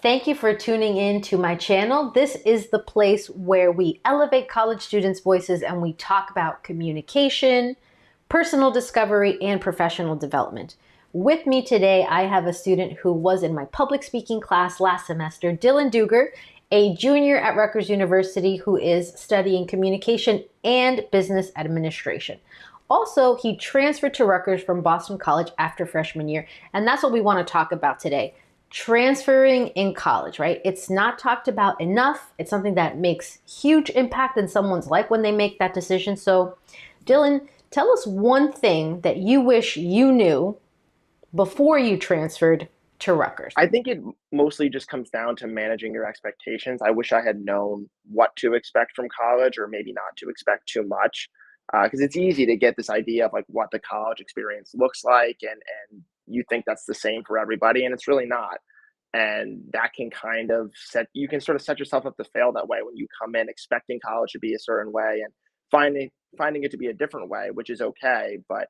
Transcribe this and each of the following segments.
Thank you for tuning in to my channel. This is the place where we elevate college students' voices and we talk about communication, personal discovery, and professional development. With me today, I have a student who was in my public speaking class last semester, Dylan Duger, a junior at Rutgers University who is studying communication and business administration. Also, he transferred to Rutgers from Boston College after freshman year, and that's what we want to talk about today. Transferring in college, right? It's not talked about enough. It's something that makes huge impact in someone's life when they make that decision. So, Dylan, tell us one thing that you wish you knew before you transferred to Rutgers. I think it mostly just comes down to managing your expectations. I wish I had known what to expect from college, or maybe not to expect too much, because it's easy to get this idea of like what the college experience looks like, and you think that's the same for everybody, and it's really not. And that can kind of you can sort of set yourself up to fail that way when you come in expecting college to be a certain way and finding it to be a different way, which is okay, but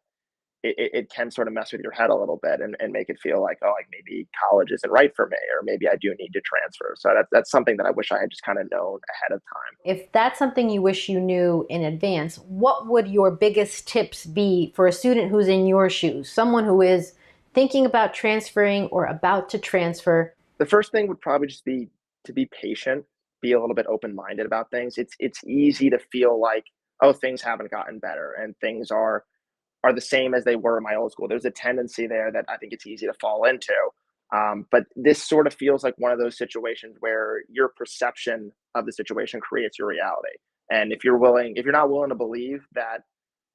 it can sort of mess with your head a little bit and make it feel like, oh, like maybe college isn't right for me, or maybe I do need to transfer. So that's something that I wish I had just kind of known ahead of time. If that's something you wish you knew in advance, what would your biggest tips be for a student who's in your shoes, someone who is thinking about transferring or about to transfer? The first thing would probably just be to be patient, be a little bit open-minded about things. It's easy to feel like, oh, things haven't gotten better and things are the same as they were in my old school. There's a tendency there that I think it's easy to fall into. But this sort of feels like one of those situations where your perception of the situation creates your reality. And if you're not willing to believe that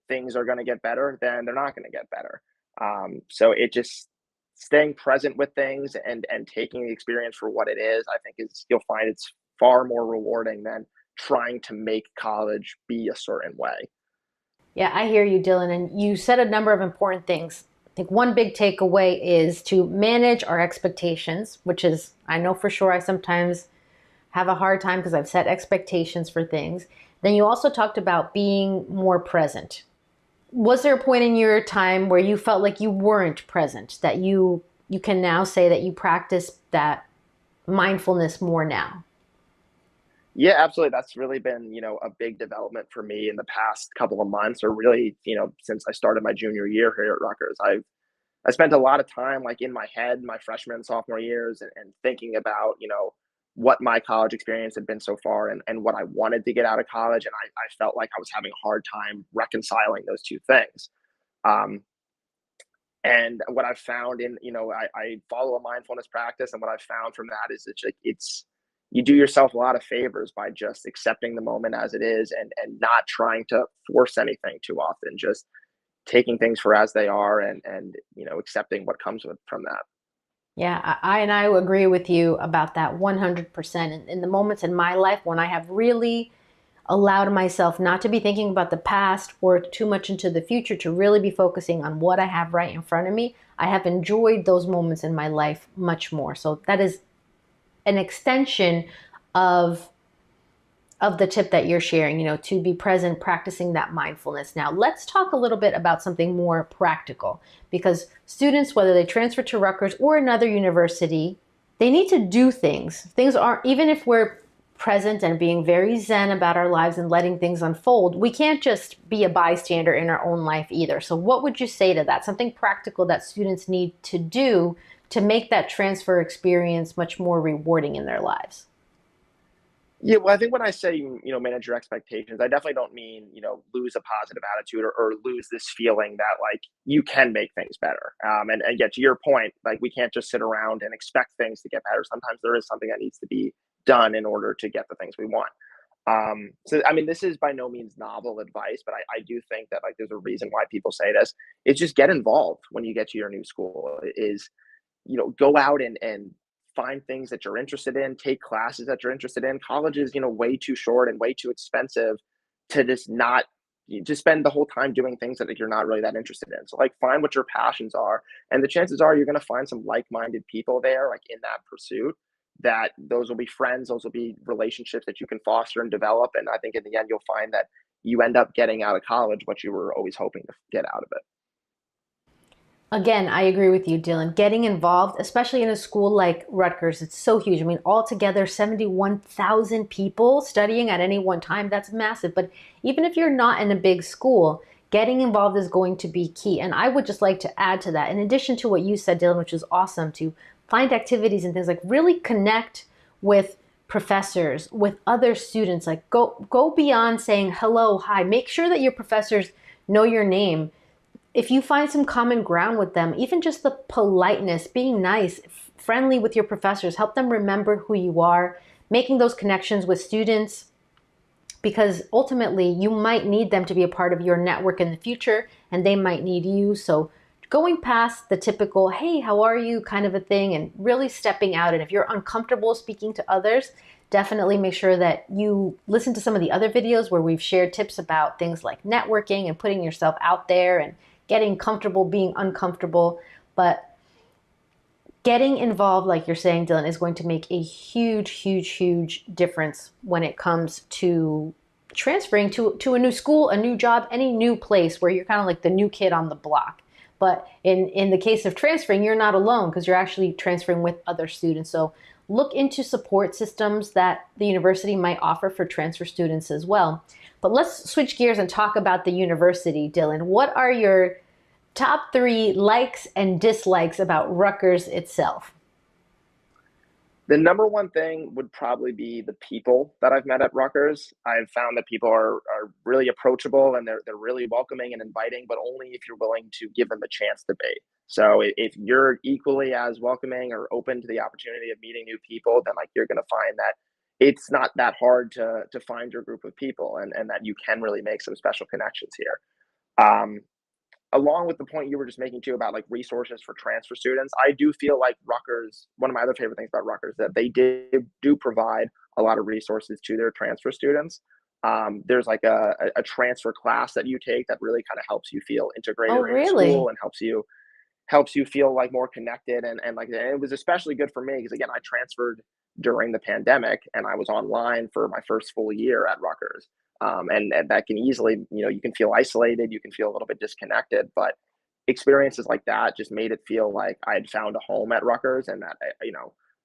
things are going to get better, then they're not going to get better. So it just staying present with things and taking the experience for what it is, I think you'll find it's far more rewarding than trying to make college be a certain way. Yeah, I hear you, Dylan. And you said a number of important things. I think one big takeaway is to manage our expectations, which is, I know for sure I sometimes have a hard time because I've set expectations for things. Then you also talked about being more present. Was there a point in your time where you felt like you weren't present, that you can now say that you practice that mindfulness more now? Yeah, absolutely. That's really been, a big development for me in the past couple of months, or really, since I started my junior year here at Rutgers. I spent a lot of time like in my head, my freshman and sophomore years, and thinking about, what my college experience had been so far, and what I wanted to get out of college. And I felt like I was having a hard time reconciling those two things. Um, and what I've found I follow a mindfulness practice, and what I've found from that is it's you do yourself a lot of favors by just accepting the moment as it is, and not trying to force anything too often, just taking things for as they are, and accepting what comes from that. Yeah, I agree with you about that 100%. In the moments in my life when I have really allowed myself not to be thinking about the past or too much into the future, to really be focusing on what I have right in front of me, I have enjoyed those moments in my life much more. So that is an extension of the tip that you're sharing, to be present, practicing that mindfulness. Now, let's talk a little bit about something more practical, because students, whether they transfer to Rutgers or another university, they need to do things. Things aren't, even if we're present and being very zen about our lives and letting things unfold, we can't just be a bystander in our own life either. So what would you say to that? Something practical that students need to do to make that transfer experience much more rewarding in their lives? Yeah, well, I think when I say, manage your expectations, I definitely don't mean, lose a positive attitude, or lose this feeling that like you can make things better. And yet to your point, like we can't just sit around and expect things to get better. Sometimes there is something that needs to be done in order to get the things we want. So, I mean, this is by no means novel advice, but I do think that like there's a reason why people say this. It's just get involved when you get to your new school. Go out and find things that you're interested in, take classes that you're interested in. College is, way too short and way too expensive to just spend the whole time doing things that like, you're not really that interested in. So like find what your passions are. And the chances are you're going to find some like-minded people there, like in that pursuit, that those will be friends, those will be relationships that you can foster and develop. And I think in the end, you'll find that you end up getting out of college what you were always hoping to get out of it. Again, I agree with you, Dylan. Getting involved, especially in a school like Rutgers, it's so huge. I mean, altogether, 71,000 people studying at any one time, that's massive. But even if you're not in a big school, getting involved is going to be key. And I would just like to add to that, in addition to what you said, Dylan, which is awesome, to find activities and things like really connect with professors, with other students. Like go beyond saying hello, hi. Make sure that your professors know your name. If you find some common ground with them, even just the politeness, being nice, friendly with your professors, help them remember who you are, making those connections with students, because ultimately you might need them to be a part of your network in the future and they might need you. So going past the typical, hey, how are you kind of a thing, and really stepping out. And if you're uncomfortable speaking to others, definitely make sure that you listen to some of the other videos where we've shared tips about things like networking and putting yourself out there and getting comfortable being uncomfortable. But getting involved, like you're saying, Dylan, is going to make a huge, huge, huge difference when it comes to transferring to a new school, a new job, any new place where you're kind of like the new kid on the block. But in the case of transferring, you're not alone because you're actually transferring with other students. So look into support systems that the university might offer for transfer students as well. But let's switch gears and talk about the university, Dylan. What are your top three likes and dislikes about Rutgers itself? The number one thing would probably be the people that I've met at Rutgers. I've found that people are really approachable and they're really welcoming and inviting, but only if you're willing to give them a chance to be. So if you're equally as welcoming or open to the opportunity of meeting new people, then like you're going to find that it's not that hard to find your group of people, and that you can really make some special connections here. Um, Along with the point you were just making too about like resources for transfer students, I do feel like Rutgers, one of my other favorite things about Rutgers, that they do provide a lot of resources to their transfer students. There's like a transfer class that you take that really kind of helps you feel integrated Oh, in the school really? and helps you feel like more connected, and it was especially good for me because again I transferred during the pandemic and I was online for my first full year at Rutgers. And that can easily, you can feel isolated, you can feel a little bit disconnected, but experiences like that just made it feel like I had found a home at Rutgers, and that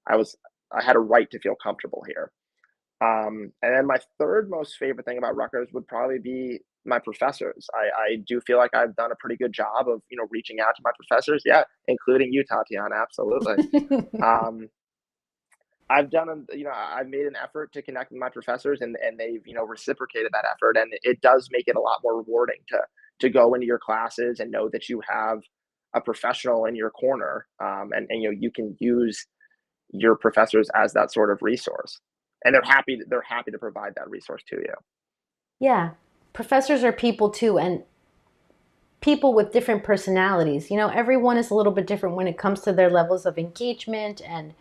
I was I had a right to feel comfortable here. And then my third most favorite thing about Rutgers would probably be my professors. I do feel like I've done a pretty good job of reaching out to my professors, yeah, including you, Tatiana, absolutely. Um, I've made an effort to connect with my professors, and they've, reciprocated that effort. And it does make it a lot more rewarding to go into your classes and know that you have a professional in your corner. And you can use your professors as that sort of resource. And they're happy to provide that resource to you. Yeah. Professors are people too, and people with different personalities. Everyone is a little bit different when it comes to their levels of engagement and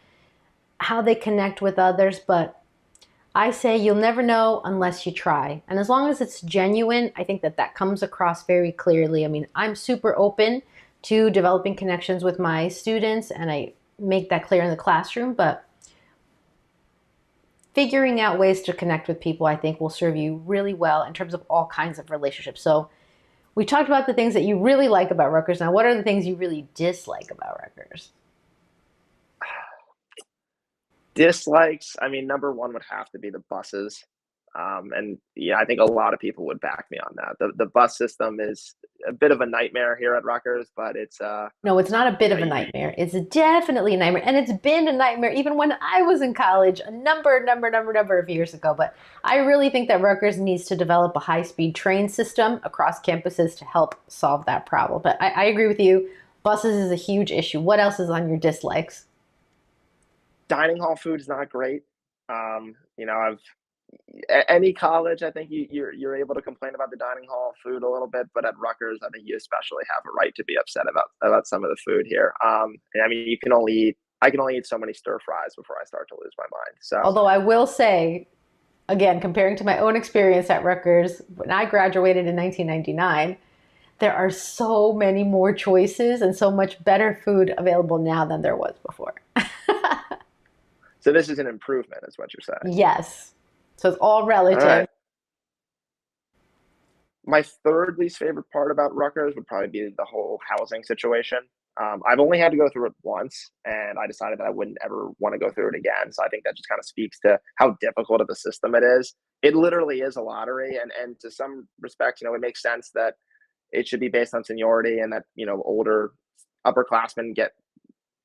how they connect with others. But I say you'll never know unless you try. And as long as it's genuine, I think that that comes across very clearly. I mean, I'm super open to developing connections with my students, and I make that clear in the classroom. But figuring out ways to connect with people, I think, will serve you really well in terms of all kinds of relationships. So we talked about the things that you really like about Rutgers. Now, what are the things you really dislike about Rutgers? Dislikes, I mean, number one would have to be the buses. And yeah, I think a lot of people would back me on that. The bus system is a bit of a nightmare here at Rutgers, but it's No, it's not a bit you know, of a you, nightmare. It's definitely a nightmare. And it's been a nightmare even when I was in college a number of years ago. But I really think that Rutgers needs to develop a high speed train system across campuses to help solve that problem. But I agree with you. Buses is a huge issue. What else is on your dislikes? dining hall food is not great. I've any college, I think you're able to complain about the dining hall food a little bit, but at Rutgers, I think you especially have a right to be upset about some of the food here. And I mean, I can only eat so many stir fries before I start to lose my mind. So Although I will say, again, comparing to my own experience at Rutgers, when I graduated in 1999, there are so many more choices and so much better food available now than there was before. so this is an improvement, is what you're saying. Yes. So it's all All relative. right. My third least favorite part about Rutgers would probably be the whole housing situation. I've only had to go through it once, and I decided that I wouldn't ever want to go through it again. So I think that just kind of speaks to how difficult of a system it is. It literally is a lottery, and to some respects, it makes sense that it should be based on seniority, and that older upperclassmen get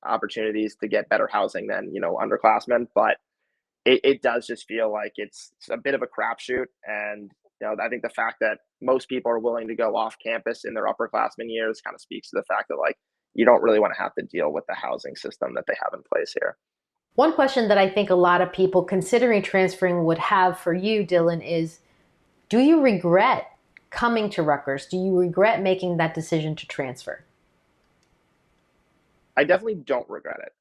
opportunities to get better housing than underclassmen. But it does just feel like it's a bit of a crapshoot. And I think the fact that most people are willing to go off campus in their upperclassmen years kind of speaks to the fact that like you don't really want to have to deal with the housing system that they have in place here. One question that I think a lot of people considering transferring would have for you, Dylan, is do you regret coming to Rutgers? Do you regret making that decision to transfer? I definitely don't regret it.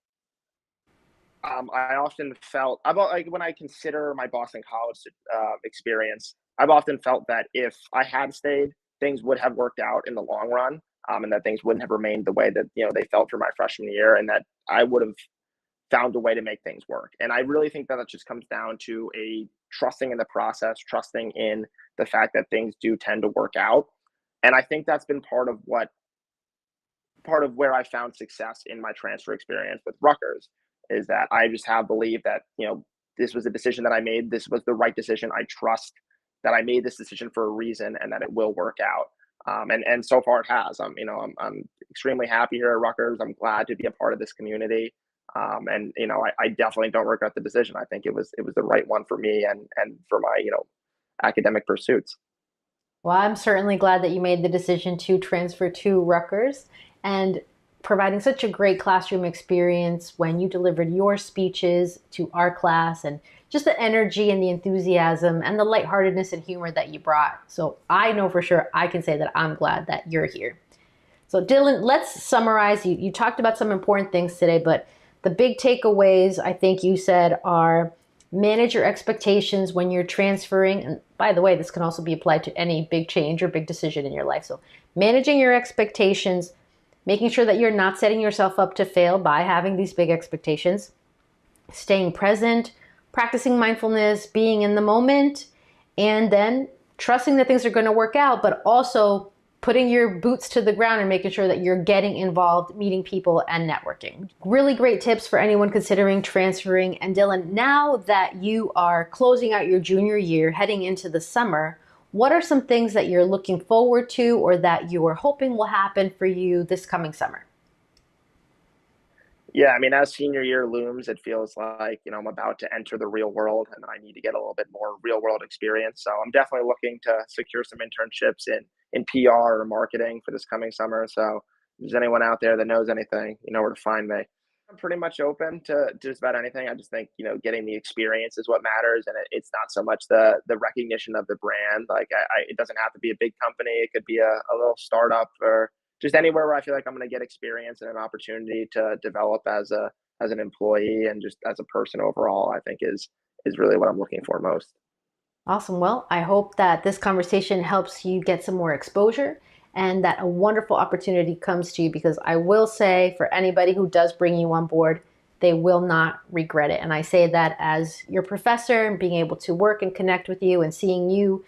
I often felt about like when I consider my Boston College experience, I've often felt that if I had stayed, things would have worked out in the long run, and that things wouldn't have remained the way that they felt for my freshman year, and that I would have found a way to make things work. And I really think that that just comes down to a trusting in the process, trusting in the fact that things do tend to work out. And I think that's been part of where I found success in my transfer experience with Rutgers is that I just have believed that, this was a decision that I made. This was the right decision. I trust that I made this decision for a reason and that it will work out. And so far it has. I'm extremely happy here at Rutgers. I'm glad to be a part of this community. And I definitely don't regret the decision. I think it was the right one for me and for my academic pursuits. Well, I'm certainly glad that you made the decision to transfer to Rutgers and providing such a great classroom experience when you delivered your speeches to our class and just the energy and the enthusiasm and the lightheartedness and humor that you brought. So I know for sure I can say that I'm glad that you're here. So Dylan, let's summarize. You talked about some important things today, but the big takeaways I think you said are manage your expectations when you're transferring. And by the way, this can also be applied to any big change or big decision in your life. So managing your expectations, making sure that you're not setting yourself up to fail by having these big expectations, staying present, practicing mindfulness, being in the moment, and then trusting that things are going to work out, but also putting your boots to the ground and making sure that you're getting involved, meeting people, and networking. Really great tips for anyone considering transferring. And Dylan, now that you are closing out your junior year, heading into the summer, what are some things that you're looking forward to or that you are hoping will happen for you this coming summer? Yeah, I mean, as senior year looms, it feels like, I'm about to enter the real world and I need to get a little bit more real world experience. So I'm definitely looking to secure some internships in PR or marketing for this coming summer. So if there's anyone out there that knows anything, you know where to find me. I'm pretty much open to just about anything. I just think, getting the experience is what matters. And it's not so much the recognition of the brand. Like it doesn't have to be a big company. It could be a little startup or just anywhere where I feel like I'm going to get experience and an opportunity to develop as an employee and just as a person overall, I think is really what I'm looking for most. Awesome. Well, I hope that this conversation helps you get some more exposure and that a wonderful opportunity comes to you because I will say for anybody who does bring you on board, they will not regret it. And I say that as your professor and being able to work and connect with you and seeing you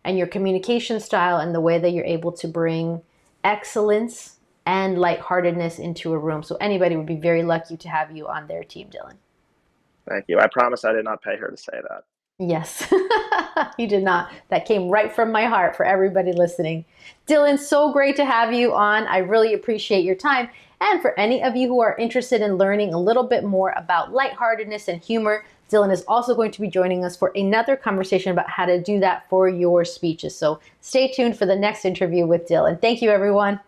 and your communication style and the way that you're able to bring excellence and lightheartedness into a room. So anybody would be very lucky to have you on their team, Dylan. Thank you. I promise I did not pay her to say that. Yes, you did not. That came right from my heart for everybody listening. Dylan, so great to have you on. I really appreciate your time. And for any of you who are interested in learning a little bit more about lightheartedness and humor, Dylan is also going to be joining us for another conversation about how to do that for your speeches. So stay tuned for the next interview with Dylan. Thank you, everyone.